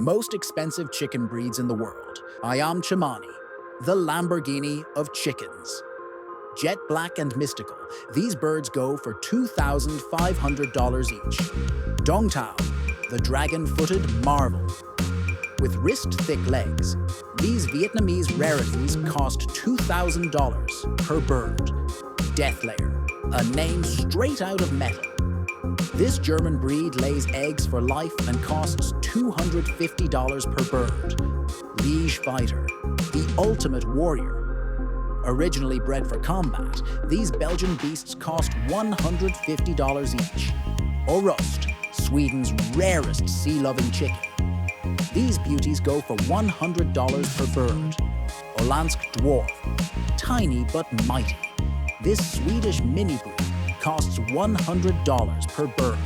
most expensive chicken breeds in the world. Ayam Cemani, the Lamborghini of chickens. Jet black and mystical, these birds go for $2,500 each. Dongtao, the dragon-footed marvel. With wrist-thick legs, these Vietnamese rarities cost $2,000 per bird. Deathlayer, a name straight out of metal. This German breed lays eggs for life and costs $250 per bird. Liege Fighter, the ultimate warrior. Originally bred for combat, these Belgian beasts cost $150 each. Orust, Sweden's rarest sea-loving chicken. These beauties go for $100 per bird. Olandsk Dwarf, tiny but mighty. This Swedish mini breed costs $100 per bird.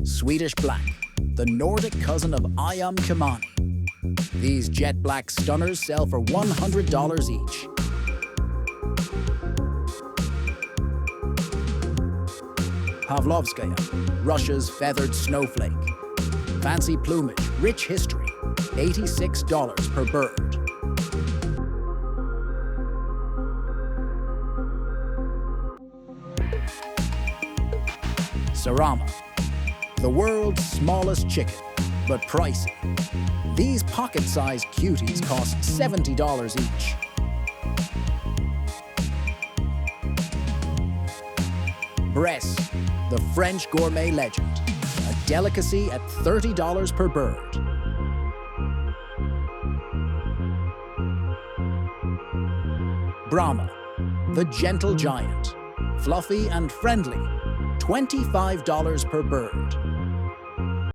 Swedish Black, the Nordic cousin of Ayam Cemani. These jet black stunners sell for $100 each. Pavlovskaya, Russia's feathered snowflake. Fancy plumage, rich history, $86 per bird. Serama, the world's smallest chicken, but pricey. These pocket-sized cuties cost $70 each. Bresse, the French gourmet legend, a delicacy at $30 per bird. Brahma, the gentle giant, fluffy and friendly, $25 per bird.